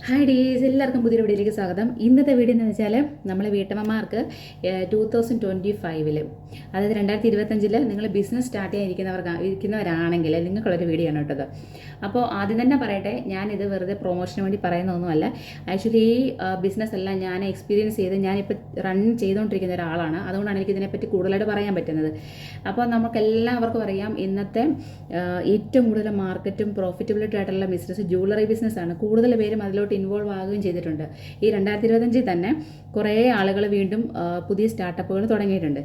Hi ഡീസ്, എല്ലാവർക്കും പുതിയൊരു വീഡിയോയിലേക്ക് സ്വാഗതം. ഇന്നത്തെ വീഡിയോ എന്ന് വെച്ചാൽ നമ്മളെ വീട്ടമ്മമാർക്ക് 2025 അതായത് 2025 നിങ്ങൾ ബിസിനസ് സ്റ്റാർട്ട് ഇരിക്കുന്നവരാണെങ്കിൽ നിങ്ങൾക്കുള്ളൊരു വീഡിയോ ആണ് കേട്ടത്. അപ്പോൾ ആദ്യം തന്നെ പറയട്ടെ, ഞാനിത് വെറുതെ പ്രൊമോഷന് വേണ്ടി പറയുന്നതൊന്നുമല്ല. ആക്ച്വലി ഈ ബിസിനസ് എല്ലാം ഞാൻ എക്സ്പീരിയൻസ് ചെയ്ത് ഞാനിപ്പോൾ റൺ ചെയ്തുകൊണ്ടിരിക്കുന്ന ഒരാളാണ്. അതുകൊണ്ടാണ് എനിക്ക് ഇതിനെപ്പറ്റി കൂടുതലായിട്ട് പറയാൻ പറ്റുന്നത്. അപ്പോൾ നമുക്കെല്ലാവർക്കും അറിയാം, ഇന്നത്തെ ഏറ്റവും കൂടുതൽ മാർക്കറ്റും പ്രോഫിറ്റബിലിറ്റി ആയിട്ടുള്ള ബിസിനസ് ജ്വല്ലറി ബിസിനസ്സാണ്. കൂടുതൽ പേരും അതിലോട്ട് ഇൻവോൾവ് ആകുകയും ചെയ്തിട്ടുണ്ട്. ഈ 2025 തന്നെ കുറേ ആളുകൾ വീണ്ടും പുതിയ സ്റ്റാർട്ടപ്പുകൾ തുടങ്ങിയിട്ടുണ്ട്.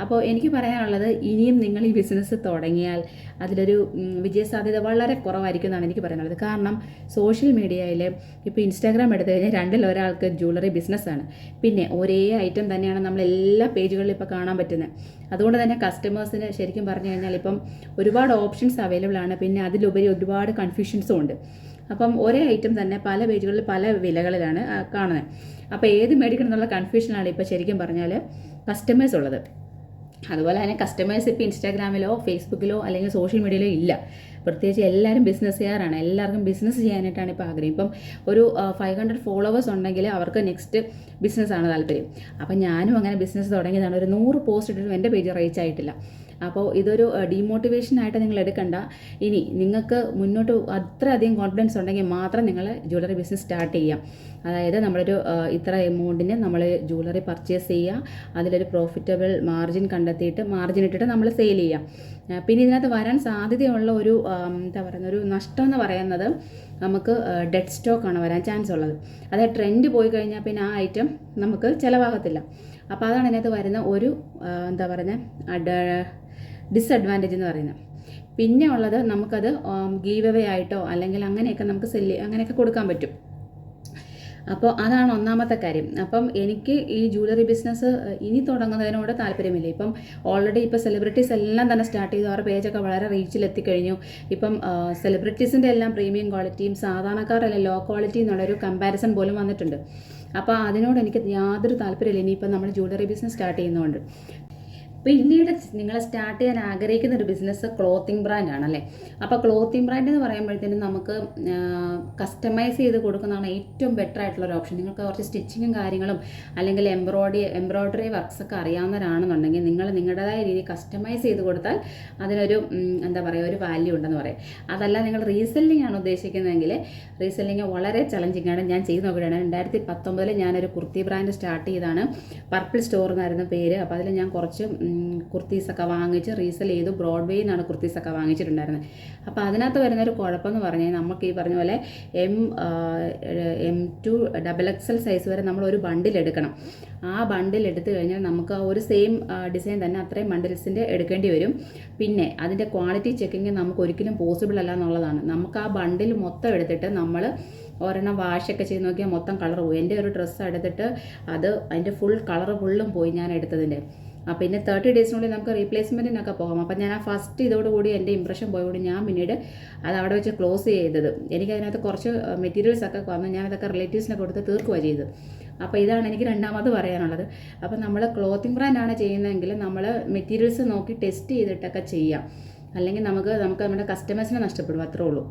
അപ്പോൾ എനിക്ക് പറയാനുള്ളത്, ഇനിയും നിങ്ങൾ ഈ ബിസിനസ് തുടങ്ങിയാൽ അതിലൊരു വിജയസാധ്യത വളരെ കുറവായിരിക്കും എന്നാണ് എനിക്ക് പറയാനുള്ളത്. കാരണം സോഷ്യൽ മീഡിയയിൽ ഇപ്പോൾ ഇൻസ്റ്റാഗ്രാം എടുത്തു കഴിഞ്ഞാൽ രണ്ടിലൊരാൾക്ക് ജ്വല്ലറി ബിസിനസ്സാണ്. പിന്നെ ഒരേ ഐറ്റം തന്നെയാണ് നമ്മൾ എല്ലാ പേജുകളിലും ഇപ്പോൾ കാണാൻ പറ്റുന്നത്. അതുകൊണ്ട് തന്നെ കസ്റ്റമേഴ്സിന് ശരിക്കും പറഞ്ഞു കഴിഞ്ഞാൽ ഇപ്പം ഒരുപാട് ഓപ്ഷൻസ് അവൈലബിൾ ആണ്. പിന്നെ അതിലുപരി ഒരുപാട് കൺഫ്യൂഷൻസും ഉണ്ട്. അപ്പം ഒരേ ഐറ്റം തന്നെ പല പേജുകളിൽ പല വിലകളിലാണ് കാണുന്നത്. അപ്പോൾ ഏത് മേടിക്കണം എന്നുള്ള കൺഫ്യൂഷനാണ് ഇപ്പോൾ ശരിക്കും പറഞ്ഞാൽ കസ്റ്റമേഴ്സ് ഉള്ളത്. അതുപോലെ തന്നെ കസ്റ്റമേഴ്സ് ഇപ്പോൾ ഇൻസ്റ്റാഗ്രാമിലോ ഫേസ്ബുക്കിലോ അല്ലെങ്കിൽ സോഷ്യൽ മീഡിയയിലോ ഇല്ല. പ്രത്യേകിച്ച് എല്ലാവരും ബിസിനസ്സുകാരാണ്. എല്ലാവർക്കും ബിസിനസ് ചെയ്യാനായിട്ടാണ് ഇപ്പോൾ ആഗ്രഹം. ഇപ്പം ഒരു 500 ഫോളോവേഴ്സ് ഉണ്ടെങ്കിൽ അവർക്ക് നെക്സ്റ്റ് ബിസിനസ്സാണ് താല്പര്യം. അപ്പം ഞാനും അങ്ങനെ ബിസിനസ് തുടങ്ങിയതാണ്. ഒരു 100 പോസ്റ്റ് ഇട്ടിട്ടും എൻ്റെ പേജ് റീച്ച് ആയിട്ടില്ല. അപ്പോൾ ഇതൊരു ഡീമോട്ടിവേഷനായിട്ട് നിങ്ങൾ എടുക്കണ്ട. ഇനി നിങ്ങൾക്ക് മുന്നോട്ട് അത്രയധികം കോൺഫിഡൻസ് ഉണ്ടെങ്കിൽ മാത്രം നിങ്ങൾ ജ്വല്ലറി ബിസിനസ് സ്റ്റാർട്ട് ചെയ്യാം. അതായത് നമ്മളൊരു ഇത്ര എമൗണ്ടിന് നമ്മൾ ജ്വല്ലറി പർച്ചേസ് ചെയ്യുക, അതിലൊരു പ്രോഫിറ്റബിൾ മാർജിൻ കണ്ടെത്തിയിട്ട് മാർജിൻ ഇട്ടിട്ട് നമ്മൾ സെയിൽ ചെയ്യാം. പിന്നെ ഇതിനകത്ത് വരാൻ സാധ്യതയുള്ള ഒരു എന്താ പറയുന്ന ഒരു നഷ്ടം എന്ന് പറയുന്നത്, നമുക്ക് ഡെഡ് സ്റ്റോക്കാണ് വരാൻ ചാൻസ് ഉള്ളത്. അതായത് ട്രെൻഡ് പോയി കഴിഞ്ഞാൽ പിന്നെ ആ ഐറ്റം നമുക്ക് ചിലവാകത്തില്ല. അപ്പോൾ അതാണ് ഇതിനകത്ത് വരുന്ന ഒരു എന്താ പറയുന്നത് ഡിസഡ്വാൻറ്റേജ് എന്ന് പറയുന്നത്. പിന്നെ ഉള്ളത്, നമുക്കത് ഗീവ് അവേ ആയിട്ടോ അല്ലെങ്കിൽ അങ്ങനെയൊക്കെ നമുക്ക് അങ്ങനെയൊക്കെ കൊടുക്കാൻ പറ്റും. അപ്പോൾ അതാണ് ഒന്നാമത്തെ കാര്യം. അപ്പം എനിക്ക് ഈ ജ്വല്ലറി ബിസിനസ് ഇനി തുടങ്ങുന്നതിനോട് താല്പര്യമില്ല. ഇപ്പം ഓൾറെഡി ഇപ്പോൾ സെലിബ്രിറ്റീസ് എല്ലാം തന്നെ സ്റ്റാർട്ട് ചെയ്തു. അവരുടെ പേജൊക്കെ വളരെ റീച്ചിലെത്തിക്കഴിഞ്ഞു. ഇപ്പം സെലിബ്രിറ്റീസിൻ്റെ എല്ലാം പ്രീമിയം ക്വാളിറ്റിയും സാധാരണക്കാരെല്ലാം ലോ ക്വാളിറ്റി എന്നുള്ളൊരു കമ്പാരിസൺ പോലും വന്നിട്ടുണ്ട്. അപ്പോൾ അതിനോട് എനിക്ക് യാതൊരു താല്പര്യമില്ല ഇനിയിപ്പം നമ്മൾ ജ്വല്ലറി ബിസിനസ് സ്റ്റാർട്ട് ചെയ്യുന്നതുകൊണ്ട്. പിന്നീട് നിങ്ങൾ സ്റ്റാർട്ട് ചെയ്യാൻ ആഗ്രഹിക്കുന്ന ഒരു ബിസിനസ് ക്ലോത്തിങ് ബ്രാൻഡാണല്ലേ. അപ്പോൾ ക്ലോത്തിങ് ബ്രാൻഡ് എന്ന് പറയുമ്പോഴത്തേനും നമുക്ക് കസ്റ്റമൈസ് ചെയ്ത് കൊടുക്കുന്നതാണ് ഏറ്റവും ബെറ്റർ ആയിട്ടുള്ള ഒരു ഓപ്ഷൻ. നിങ്ങൾക്ക് കുറച്ച് സ്റ്റിച്ചിങ്ങും കാര്യങ്ങളും അല്ലെങ്കിൽ എംബ്രോയ്ഡറി വർക്ക്സൊക്കെ അറിയാവുന്നവരാണെന്നുണ്ടെങ്കിൽ നിങ്ങൾ നിങ്ങളുടേതായ രീതിയിൽ കസ്റ്റമൈസ് ചെയ്ത് കൊടുത്താൽ അതിനൊരു എന്താ പറയുക, ഒരു വാല്യൂ ഉണ്ടെന്ന് പറയാം. അതല്ല നിങ്ങൾ റീസെല്ലിംഗ് ആണ് ഉദ്ദേശിക്കുന്നതെങ്കിൽ റീസെല്ലിംഗ് വളരെ ചലഞ്ചിങ് ആണ്. ഞാൻ ചെയ്ത് നോക്കുകയാണ്. 2019 ഞാനൊരു കുർത്തി ബ്രാൻഡ് സ്റ്റാർട്ട് ചെയ്താണ്. പർപ്പിൾ സ്റ്റോർ എന്നായിരുന്നു പേര്. അപ്പോൾ അതിൽ ഞാൻ കുറച്ച് കുർത്തീസൊക്കെ വാങ്ങിച്ച് റീസെൽ ചെയ്തു. ബ്രോഡ്വേയിൽ നിന്നാണ് കുർത്തീസൊക്കെ വാങ്ങിച്ചിട്ടുണ്ടായിരുന്നത്. അപ്പോൾ അതിനകത്ത് വരുന്നൊരു കുഴപ്പമെന്ന് പറഞ്ഞാൽ, നമുക്ക് ഈ പറഞ്ഞ പോലെ M2 XXL സൈസ് വരെ നമ്മൾ ഒരു ബണ്ടിൽ എടുക്കണം. ആ ബണ്ടിൽ എടുത്തു കഴിഞ്ഞാൽ നമുക്ക് ആ ഒരു സെയിം ഡിസൈൻ തന്നെ അത്രയും ബണ്ടിൽസിൻ്റെ എടുക്കേണ്ടി വരും. പിന്നെ അതിൻ്റെ ക്വാളിറ്റി ചെക്കിങ് നമുക്ക് ഒരിക്കലും പോസിബിൾ അല്ല എന്നുള്ളതാണ്. നമുക്ക് ആ ബണ്ടിൽ മൊത്തം എടുത്തിട്ട് നമ്മൾ ഒരെണ്ണം വാഷൊക്കെ ചെയ്ത് നോക്കിയാൽ മൊത്തം കളർ പോയി. എൻ്റെ ഒരു ഡ്രസ്സ് എടുത്തിട്ട് അതിൻ്റെ ഫുൾ കളർ ഫുള്ളും പോയി ഞാൻ എടുത്തതിൻ്റെ. പിന്നെ 30 ഡേയ്സിനുള്ളിൽ നമുക്ക് റീപ്ലേസ്മെൻറ്റിനൊക്കെ പോകാം. അപ്പം ഞാൻ ആ ഫസ്റ്റ് ഇതോടുകൂടി എൻ്റെ ഇമ്പ്രഷൻ പോയതുകൊണ്ട് ഞാൻ പിന്നീട് അത് അവിടെ വെച്ച് ക്ലോസ് ചെയ്തത്. എനിക്കതിനകത്ത് കുറച്ച് മെറ്റീരിയൽസൊക്കെ വന്ന് ഞാനതൊക്കെ റിലേറ്റീവ്സിനെ കൊടുത്ത് തീർക്കുകയാണ് ചെയ്തത്. അപ്പോൾ ഇതാണ് എനിക്ക് രണ്ടാമത് പറയാനുള്ളത്. അപ്പോൾ നമ്മൾ ക്ലോത്തിങ് ബ്രാൻഡാണ് ചെയ്യുന്നതെങ്കിൽ നമ്മൾ മെറ്റീരിയൽസ് നോക്കി ടെസ്റ്റ് ചെയ്തിട്ടൊക്കെ ചെയ്യാം. അല്ലെങ്കിൽ നമുക്ക് നമ്മുടെ കസ്റ്റമേഴ്സിനെ നഷ്ടപ്പെടും, അത്രേ ഉള്ളൂ.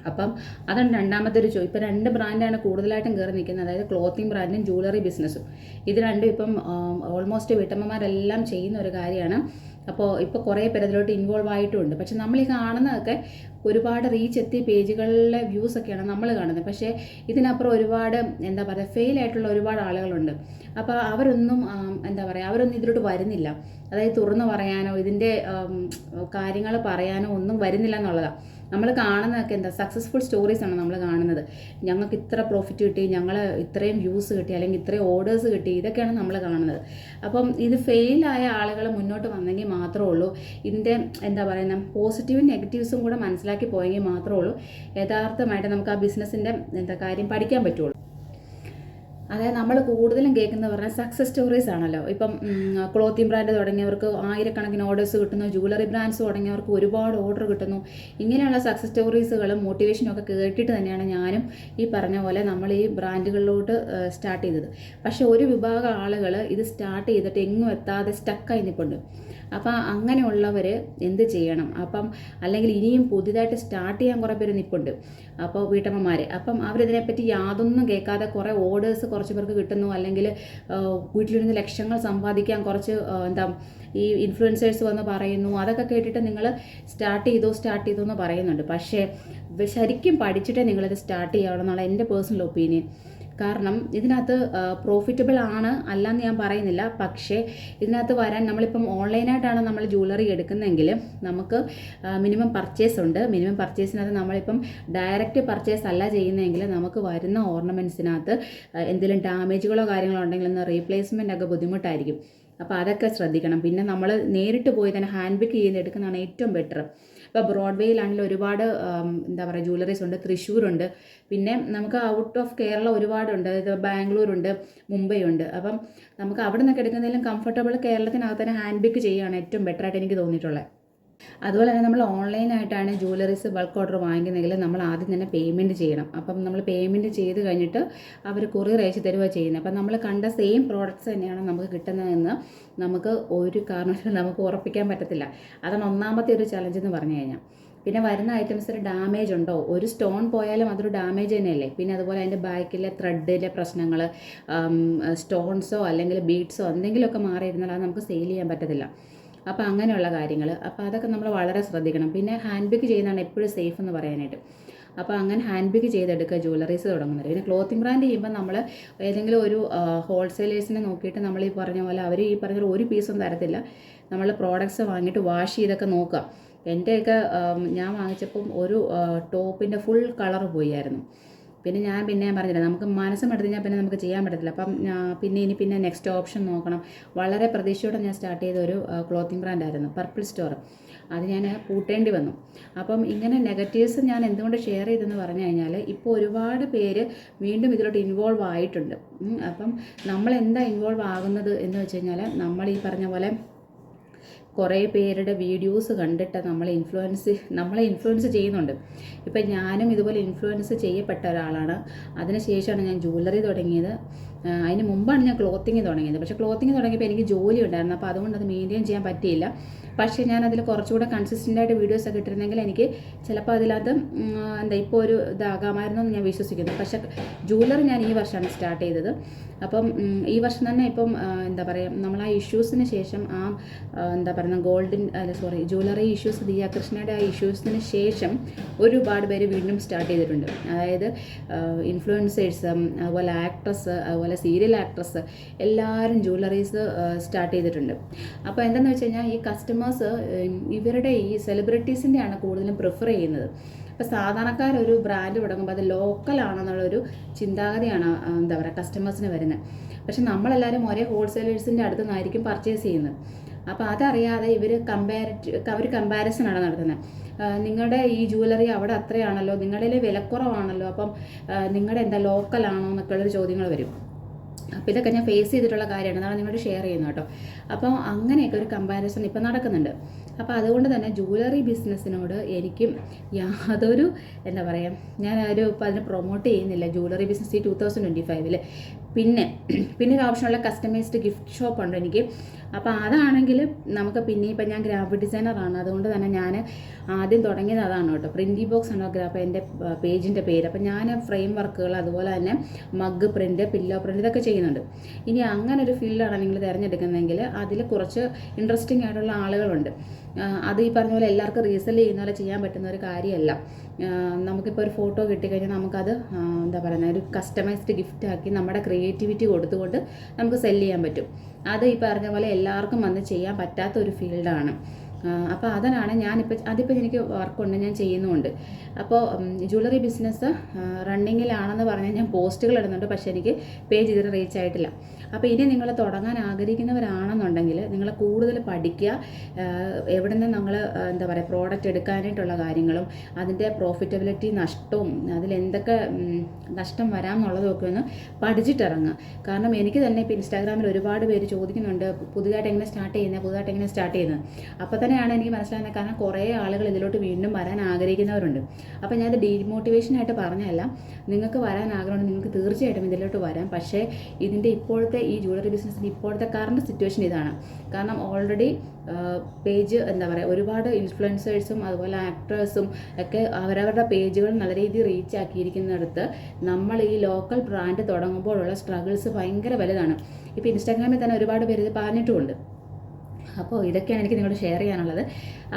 അപ്പം അതാണ് രണ്ടാമത്തെ ഒരു ചോയ്സ്. ഇപ്പോൾ 2 ബ്രാൻഡാണ് കൂടുതലായിട്ടും കയറി നിൽക്കുന്നത്. അതായത് ക്ലോത്തിങ് ബ്രാൻഡും ജ്വല്ലറി ബിസിനസ്സും. ഇത് രണ്ടും ഇപ്പം ഓൾമോസ്റ്റ് വീട്ടമ്മമാരെല്ലാം ചെയ്യുന്ന ഒരു കാര്യമാണ്. അപ്പോൾ ഇപ്പോൾ കുറേ പേര് അതിലോട്ട് ഇൻവോൾവ് ആയിട്ടുമുണ്ട്. പക്ഷെ നമ്മൾ ഈ കാണുന്നതൊക്കെ ഒരുപാട് റീച്ച് എത്തിയ പേജുകളിലെ വ്യൂസൊക്കെയാണ് നമ്മൾ കാണുന്നത്. പക്ഷേ ഇതിനപ്പുറം ഒരുപാട് എന്താ പറയുക, ഫെയിൽ ആയിട്ടുള്ള ഒരുപാട് ആളുകളുണ്ട്. അപ്പോൾ അവരൊന്നും എന്താ പറയുക, അവരൊന്നും ഇതിലോട്ട് വരുന്നില്ല. അതായത് തുറന്നു പറയാനോ ഇതിൻ്റെ കാര്യങ്ങൾ പറയാനോ ഒന്നും വരുന്നില്ല എന്നുള്ളതാണ്. നമ്മൾ കാണുന്നതൊക്കെ എന്താ, സക്സസ്ഫുൾ സ്റ്റോറീസാണ് നമ്മൾ കാണുന്നത്. ഞങ്ങൾക്ക് ഇത്ര പ്രോഫിറ്റ് കിട്ടി, ഞങ്ങൾ ഇത്രയും വ്യൂസ് കിട്ടി, അല്ലെങ്കിൽ ഇത്രയും ഓർഡേഴ്സ് കിട്ടി, ഇതൊക്കെയാണ് നമ്മൾ കാണുന്നത്. അപ്പം ഇത് ഫെയിലായ ആളുകൾ മുന്നോട്ട് വന്നെങ്കിൽ മാത്രമേ ഉള്ളൂ ഇതിൻ്റെ എന്താ പറയുക പോസിറ്റീവും നെഗറ്റീവ്സും കൂടെ മനസ്സിലാക്കി പോയെങ്കിൽ മാത്രമേ ഉള്ളൂ യഥാർത്ഥമായിട്ട് നമുക്ക് ആ ബിസിനസ്സിൻ്റെ കാര്യം പഠിക്കാൻ പറ്റുള്ളൂ. അതായത് നമ്മൾ കൂടുതലും കേൾക്കുന്നത് പറഞ്ഞാൽ സക്സസ് സ്റ്റോറീസ് ആണല്ലോ. ഇപ്പം ക്ലോത്തിങ് ബ്രാൻഡ് തുടങ്ങിയവർക്ക് ആയിരക്കണക്കിന് ഓർഡേഴ്സ് കിട്ടുന്നു, ജ്വല്ലറി ബ്രാൻഡ്സ് തുടങ്ങിയവർക്ക് ഒരുപാട് ഓർഡർ കിട്ടുന്നു. ഇങ്ങനെയുള്ള സക്സസ് സ്റ്റോറീസുകളും മോട്ടിവേഷനും ഒക്കെ കേട്ടിട്ട് തന്നെയാണ് ഞാനും ഈ പറഞ്ഞ പോലെ നമ്മൾ ഈ ബ്രാൻഡുകളിലോട്ട് സ്റ്റാർട്ട് ചെയ്തത്. പക്ഷേ ഒരു വിഭാഗം ആളുകൾ ഇത് സ്റ്റാർട്ട് ചെയ്തിട്ട് എങ്ങും എത്താതെ സ്റ്റക്കായി നിൽപ്പുണ്ട്. അപ്പോൾ അങ്ങനെയുള്ളവർ എന്ത് ചെയ്യണം? അപ്പം അല്ലെങ്കിൽ ഇനിയും പുതിയതായിട്ട് സ്റ്റാർട്ട് ചെയ്യാൻ കുറേ പേര് നിൽപ്പുണ്ട്. അപ്പോൾ വീട്ടമ്മമാർ. അപ്പം അവരിതിനെപ്പറ്റി യാതൊന്നും കേൾക്കാതെ കുറേ ഓർഡേഴ്സ് കുറച്ച് പേർക്ക് കിട്ടുന്നു, അല്ലെങ്കിൽ വീട്ടിലിരുന്ന് ലക്ഷങ്ങൾ സമ്പാദിക്കാൻ കുറച്ച് ഈ ഇൻഫ്ലുവൻസേഴ്സ് വന്ന് പറയുന്നു. അതൊക്കെ കേട്ടിട്ട് നിങ്ങൾ സ്റ്റാർട്ട് ചെയ്തു എന്ന് പറയുന്നുണ്ട്. പക്ഷേ ശരിക്കും പഠിച്ചിട്ടേ നിങ്ങളിത് സ്റ്റാർട്ട് ചെയ്യണമെന്നുള്ള എൻ്റെ പേഴ്സണൽ ഒപ്പീനിയൻ. കാരണം ഇതിനകത്ത് പ്രോഫിറ്റബിൾ ആണ് അല്ലെന്ന് ഞാൻ പറയുന്നില്ല. പക്ഷേ ഇതിനകത്ത് വരാൻ നമ്മളിപ്പം ഓൺലൈനായിട്ടാണ് നമ്മൾ ജ്വല്ലറി എടുക്കുന്നതെങ്കിൽ നമുക്ക് മിനിമം പർച്ചേസ് ഉണ്ട്. മിനിമം പർച്ചേസിനകത്ത് നമ്മളിപ്പം ഡയറക്റ്റ് പർച്ചേസ് അല്ല ചെയ്യുന്നതെങ്കിൽ നമുക്ക് വരുന്ന ഓർണമെൻറ്റ്സിനകത്ത് എന്തെങ്കിലും ഡാമേജുകളോ കാര്യങ്ങളോ ഉണ്ടെങ്കിൽ ഒന്ന് റീപ്ലേസ്മെൻ്റ് ഒക്കെ ബുദ്ധിമുട്ടായിരിക്കും. അപ്പോൾ അതൊക്കെ ശ്രദ്ധിക്കണം. പിന്നെ നമ്മൾ നേരിട്ട് പോയി തന്നെ ഹാൻഡ് പിക്ക് ചെയ്ത് എടുക്കുന്നതാണ് ഏറ്റവും ബെറ്റർ. ഇപ്പോൾ ബ്രോഡ്വേയിലാണെങ്കിൽ ഒരുപാട് ജ്വല്ലറീസ് ഉണ്ട്. തൃശ്ശൂരുണ്ട്, പിന്നെ നമുക്ക് ഔട്ട് ഓഫ് കേരള ഒരുപാടുണ്ട്. ഇത് ബാംഗ്ലൂരുണ്ട്, മുംബൈ ഉണ്ട്. അപ്പം നമുക്ക് അവിടെ നിന്നൊക്കെ എടുക്കുന്നതിലും കംഫർട്ടബിൾ കേരളത്തിനകത്ത് തന്നെ ഹാൻഡ് പിക്ക് ചെയ്യുകയാണ് ഏറ്റവും ബെറ്ററായിട്ട് എനിക്ക് തോന്നിയിട്ടുള്ളത്. അതുപോലെ തന്നെ നമ്മൾ ഓൺലൈനായിട്ടാണ് ജ്വല്ലറീസ് ബൾക്ക് ഓർഡർ വാങ്ങിക്കുന്നതെങ്കിൽ നമ്മൾ ആദ്യം തന്നെ പേയ്മെൻറ്റ് ചെയ്യണം. അപ്പം നമ്മൾ പേയ്മെൻറ്റ് ചെയ്ത് കഴിഞ്ഞിട്ട് അവർ കൊറിയർ അയച്ച് തരുക ചെയ്യുന്നത്. അപ്പം നമ്മൾ കണ്ട സെയിം പ്രോഡക്റ്റ്സ് തന്നെയാണ് നമുക്ക് കിട്ടുന്നതെന്ന് നമുക്ക് ഒരു കാരണവശാലും നമുക്ക് ഉറപ്പിക്കാൻ പറ്റത്തില്ല. അതാണ് ഒന്നാമത്തെ ഒരു ചലഞ്ച് എന്ന് പറഞ്ഞു കഴിഞ്ഞാൽ. പിന്നെ വരുന്ന ഐറ്റംസിൽ ഡാമേജ് ഉണ്ടോ? ഒരു സ്റ്റോൺ പോയാലും അതൊരു ഡാമേജ് തന്നെയല്ലേ. പിന്നെ അതുപോലെ അതിൻ്റെ ബാക്കിലെ ത്രെഡിലെ പ്രശ്നങ്ങൾ, സ്റ്റോൺസോ അല്ലെങ്കിൽ ബീഡ്സോ എന്തെങ്കിലുമൊക്കെ മാറിയിരുന്നാൽ അത് നമുക്ക് സെയിൽ ചെയ്യാൻ പറ്റത്തില്ല. അപ്പോൾ അങ്ങനെയുള്ള കാര്യങ്ങൾ, അപ്പോൾ അതൊക്കെ നമ്മൾ വളരെ ശ്രദ്ധിക്കണം. പിന്നെ ഹാൻഡ് പിക്ക് ചെയ്യുന്നതാണ് എപ്പോഴും സേഫ് എന്ന് പറയാനായിട്ട്. അപ്പോൾ അങ്ങനെ ഹാൻഡ് പിക്ക് ചെയ്തെടുക്കുക ജ്വല്ലറീസ് തുടങ്ങുന്നത്. പിന്നെ ക്ലോത്തിങ് ബ്രാൻഡ് ചെയ്യുമ്പോൾ നമ്മൾ ഏതെങ്കിലും ഒരു ഹോൾസെയിലേഴ്സിനെ നോക്കിയിട്ട് നമ്മൾ ഈ പറഞ്ഞ പോലെ അവർ ഈ പറഞ്ഞ ഒരു പീസൊന്നും തരത്തില്ല. നമ്മൾ പ്രോഡക്ട്സ് വാങ്ങിയിട്ട് വാഷ് ചെയ്തൊക്കെ നോക്കുക. എൻ്റെയൊക്കെ ഞാൻ വാങ്ങിച്ചപ്പം ഒരു ടോപ്പിൻ്റെ ഫുൾ കളർ പോയായിരുന്നു. പിന്നെ ഞാൻ പറഞ്ഞില്ല, നമുക്ക് മനസ്സും എടുത്ത് കഴിഞ്ഞാൽ പിന്നെ നമുക്ക് ചെയ്യാൻ പറ്റത്തില്ല. അപ്പം പിന്നെ നെക്സ്റ്റ് ഓപ്ഷൻ നോക്കണം. വളരെ പ്രതീക്ഷയോടെ ഞാൻ സ്റ്റാർട്ട് ചെയ്ത ഒരു ക്ലോത്തിങ് ബ്രാൻഡായിരുന്നു പർപ്പിൾ സ്റ്റോർ. അത് ഞാൻ പൂട്ടേണ്ടി വന്നു. അപ്പം ഇങ്ങനെ നെഗറ്റീവ്സ് ഞാൻ എന്തുകൊണ്ട് ഷെയർ ചെയ്തെന്ന് പറഞ്ഞു കഴിഞ്ഞാൽ, ഇപ്പോൾ ഒരുപാട് പേര് വീണ്ടും ഇതിലോട്ട് ഇൻവോൾവ് ആയിട്ടുണ്ട്. അപ്പം നമ്മൾ എന്താ ഇൻവോൾവ് ആകുന്നത് എന്ന് വെച്ച് കഴിഞ്ഞാൽ, നമ്മൾ ഈ പറഞ്ഞ പോലെ കുറേ പേരുടെ വീഡിയോസ് കണ്ടിട്ട് നമ്മളെ ഇൻഫ്ലുവൻസ് ചെയ്യുന്നുണ്ട്. ഇപ്പം ഞാനും ഇതുപോലെ ഇൻഫ്ലുവൻസ് ചെയ്യപ്പെട്ട ഒരാളാണ്. അതിനുശേഷമാണ് ഞാൻ ജ്വല്ലറി തുടങ്ങിയത്. അതിന് മുമ്പാണ് ഞാൻ ക്ലോത്തിങ് തുടങ്ങിയത്. പക്ഷേ ക്ലോത്തിങ് തുടങ്ങിയപ്പോൾ എനിക്ക് ജോലി ഉണ്ടായിരുന്നു. അപ്പോൾ അതുകൊണ്ട് അത് മെയിൻറ്റെയിൻ ചെയ്യാൻ പറ്റിയില്ല. പക്ഷേ ഞാനതിൽ കുറച്ചുകൂടെ കൺസിസ്റ്റൻ്റായിട്ട് വീഡിയോസൊക്കെ ഇട്ടിരുന്നെങ്കിൽ എനിക്ക് ചിലപ്പോൾ അതിനകത്ത് ഇപ്പോൾ ഒരു ഇതാകാമായിരുന്നു എന്ന് ഞാൻ വിശ്വസിക്കുന്നു. പക്ഷേ ജ്വല്ലറി ഞാൻ ഈ വർഷമാണ് സ്റ്റാർട്ട് ചെയ്തത്. അപ്പം ഈ വർഷം തന്നെ ഇപ്പം നമ്മൾ ആ ഇഷ്യൂസിന് ശേഷം ജ്വല്ലറി ഇഷ്യൂസ്, ദിയ കൃഷ്ണയുടെ ആ ഇഷ്യൂസിന് ശേഷം ഒരുപാട് പേര് വീണ്ടും സ്റ്റാർട്ട് ചെയ്തിട്ടുണ്ട്. അതായത് ഇൻഫ്ലുവൻസേഴ്സ്, അതുപോലെ ആക്ട്രസ്, അതുപോലെ സീരിയൽ ആക്ട്രസ് എല്ലാവരും ജ്വല്ലറീസ് സ്റ്റാർട്ട് ചെയ്തിട്ടുണ്ട്. അപ്പോൾ എന്താണെന്ന് വെച്ച് കഴിഞ്ഞാൽ, ഈ കസ്റ്റമേഴ്സ് ഇവരുടെ ഈ സെലിബ്രിറ്റീസിൻ്റെയാണ് കൂടുതലും പ്രിഫർ ചെയ്യുന്നത്. ഇപ്പോൾ സാധാരണക്കാരൊരു ബ്രാൻഡ് തുടങ്ങുമ്പോൾ അത് ലോക്കലാണെന്നുള്ളൊരു ചിന്താഗതിയാണ് കസ്റ്റമേഴ്സിന് വരുന്നത്. പക്ഷെ നമ്മളെല്ലാവരും ഒരേ ഹോൾസെയിലേഴ്സിൻ്റെ അടുത്ത് നിന്നായിരിക്കും പർച്ചേസ് ചെയ്യുന്നത്. അപ്പോൾ അതറിയാതെ ഇവർ കമ്പാരിസണാണ് നടത്തുന്നത്. നിങ്ങളുടെ ഈ ജ്വല്ലറി അവിടെ അത്രയാണല്ലോ, നിങ്ങളുടെ വിലക്കുറവാണല്ലോ, അപ്പം നിങ്ങളുടെ ലോക്കലാണോ എന്നൊക്കെയുള്ളൊരു ചോദ്യങ്ങൾ വരും. അപ്പോൾ ഇതൊക്കെ ഞാൻ ഫേസ് ചെയ്തിട്ടുള്ള കാര്യമാണ്, അതാണ് നിങ്ങളോട് ഷെയർ ചെയ്യുന്നത് കേട്ടോ. അപ്പോൾ അങ്ങനെയൊക്കെ ഒരു കമ്പാരിസൺ ഇപ്പോൾ നടക്കുന്നുണ്ട്. അപ്പോൾ അതുകൊണ്ട് തന്നെ ജ്വല്ലറി ബിസിനസ്സിനോട് എനിക്കും യാതൊരു ഞാൻ ഇപ്പോൾ അതിനെ പ്രൊമോട്ട് ചെയ്യുന്നില്ല. ജ്വല്ലറി ബിസിനസ് ഈ 2025 പിന്നെ ഓപ്ഷനുള്ള കസ്റ്റമൈസ്ഡ് ഗിഫ്റ്റ് ഷോപ്പുണ്ട് എനിക്ക്. അപ്പോൾ അതാണെങ്കിൽ നമുക്ക് ഇപ്പം ഞാൻ ഗ്രാഫിക് ഡിസൈനറാണ്. അതുകൊണ്ട് തന്നെ ഞാൻ ആദ്യം തുടങ്ങിയത് അതാണ് കേട്ടോ. പ്രിൻറ്റി ബോക്സ് ആണ് എൻ്റെ പേജിൻ്റെ പേര്. അപ്പോൾ ഞാൻ ഫ്രെയിം വർക്കുകൾ, അതുപോലെ തന്നെ മഗ് പ്രിൻറ്റ്, പില്ലോ പ്രിൻറ്റ് ഇതൊക്കെ ചെയ്യുന്നുണ്ട്. ഇനി അങ്ങനെ ഒരു ഫീൽഡാണ് നിങ്ങൾ തിരഞ്ഞെടുക്കുന്നതെങ്കിൽ അതിൽ കുറച്ച് ഇൻട്രസ്റ്റിംഗ് ആയിട്ടുള്ള ആളുകളുണ്ട്. അത് ഈ പറഞ്ഞ പോലെ എല്ലാവർക്കും റീസെൽ ചെയ്യുന്ന പോലെ ചെയ്യാൻ പറ്റുന്ന ഒരു കാര്യമല്ല. നമുക്കിപ്പോൾ ഒരു ഫോട്ടോ കിട്ടിക്കഴിഞ്ഞാൽ നമുക്കത് ഒരു കസ്റ്റമൈസ്ഡ് ഗിഫ്റ്റ് ആക്കി നമ്മുടെ ക്രിയേറ്റിവിറ്റി കൊടുത്തുകൊണ്ട് നമുക്ക് സെല്ല് ചെയ്യാൻ പറ്റും. അത് ഈ പറഞ്ഞ പോലെ എല്ലാവർക്കും വന്ന് ചെയ്യാൻ പറ്റാത്ത ഒരു ഫീൽഡാണ്. അപ്പോൾ അതിനാണ് അതിപ്പോൾ എനിക്ക് വർക്കുണ്ട്, ഞാൻ ചെയ്യുന്നുമുണ്ട്. അപ്പോൾ ജ്വല്ലറി ബിസിനസ് റണ്ണിങ്ങിലാണെന്ന് പറഞ്ഞാൽ ഞാൻ പോസ്റ്റുകൾ ഇടുന്നുണ്ട്, പക്ഷേ എനിക്ക് പേജ് ഇതിൽ റീച്ച് ആയിട്ടില്ല. അപ്പോൾ ഇനി നിങ്ങൾ തുടങ്ങാൻ ആഗ്രഹിക്കുന്നവരാണെന്നുണ്ടെങ്കിൽ നിങ്ങൾ കൂടുതൽ പഠിക്കുക. എവിടെ നിന്ന് നിങ്ങൾ പ്രോഡക്റ്റ് എടുക്കാനായിട്ടുള്ള കാര്യങ്ങളും അതിൻ്റെ പ്രോഫിറ്റബിലിറ്റി, നഷ്ടവും അതിലെന്തൊക്കെ നഷ്ടം വരാം എന്നുള്ളതൊക്കെ ഒന്ന് പഠിച്ചിട്ടിറങ്ങുക. കാരണം എനിക്ക് തന്നെ ഇപ്പോൾ ഇൻസ്റ്റാഗ്രാമിൽ ഒരുപാട് പേര് ചോദിക്കുന്നുണ്ട്, പുതുതായിട്ട് എങ്ങനെ സ്റ്റാർട്ട് ചെയ്യുന്നത്. അപ്പോൾ തന്നെ അങ്ങനെയാണ് എനിക്ക് മനസ്സിലാകുന്നത്. കാരണം കുറേ ആളുകൾ ഇതിലോട്ട് വീണ്ടും വരാൻ ആഗ്രഹിക്കുന്നവരുണ്ട്. അപ്പോൾ ഞാനത് ഡീമോട്ടിവേഷനായിട്ട് പറഞ്ഞതല്ല. നിങ്ങൾക്ക് വരാൻ ആഗ്രഹമുണ്ട്, നിങ്ങൾക്ക് തീർച്ചയായിട്ടും ഇതിലോട്ട് വരാം. പക്ഷേ ഇതിൻ്റെ ഇപ്പോഴത്തെ ഈ ജ്വല്ലറി ബിസിനസ്സിൻ്റെ ഇപ്പോഴത്തെ കറണ്ട് സിറ്റുവേഷൻ ഇതാണ്. കാരണം ഓൾറെഡി പേജ് എന്താ പറയുക, ഒരുപാട് ഇൻഫ്ലുവൻസേഴ്സും അതുപോലെ ആക്ടേഴ്സും ഒക്കെ അവരവരുടെ പേജുകൾ നല്ല രീതിയിൽ റീച്ച് ആക്കിയിരിക്കുന്നിടത്ത് നമ്മൾ ഈ ലോക്കൽ ബ്രാൻഡ് തുടങ്ങുമ്പോഴുള്ള സ്ട്രഗിൾസ് ഭയങ്കര വലുതാണ്. ഇപ്പോൾ ഇൻസ്റ്റാഗ്രാമിൽ തന്നെ ഒരുപാട് പേര് ഇത് പറഞ്ഞിട്ടുമുണ്ട്. അപ്പോൾ ഇതൊക്കെയാണ് എനിക്ക് നിങ്ങളോട് ഷെയർ ചെയ്യാനുള്ളത്.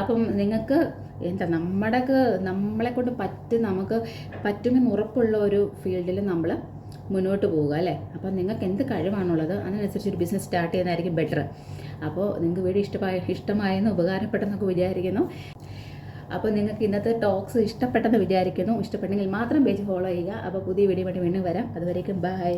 അപ്പം നിങ്ങൾക്ക് എന്താ നമ്മളെ കൊണ്ട് നമുക്ക് പറ്റുമെന്ന് ഉറപ്പുള്ള ഒരു ഫീൽഡിൽ നമ്മൾ മുന്നോട്ട് പോവുക അല്ലേ. അപ്പോൾ നിങ്ങൾക്ക് എന്ത് കഴിവാണുള്ളത് അതിനനുസരിച്ച് ഒരു ബിസിനസ് സ്റ്റാർട്ട് ചെയ്യുന്നതായിരിക്കും ബെറ്റർ. അപ്പോൾ നിങ്ങൾക്ക് വീഡിയോ ഇഷ്ടമായെന്ന് ഉപകാരപ്പെട്ടെന്നൊക്കെ വിചാരിക്കുന്നു. അപ്പോൾ നിങ്ങൾക്ക് ഇന്നത്തെ ടോക്സ് ഇഷ്ടപ്പെട്ടെന്ന് വിചാരിക്കുന്നു. ഇഷ്ടപ്പെട്ടെങ്കിൽ മാത്രം പേജ് ഫോളോ ചെയ്യുക. അപ്പോൾ പുതിയ വീഡിയോ വേണ്ടി വീണ്ടും വരാം. അതുവരേക്കും ബൈ.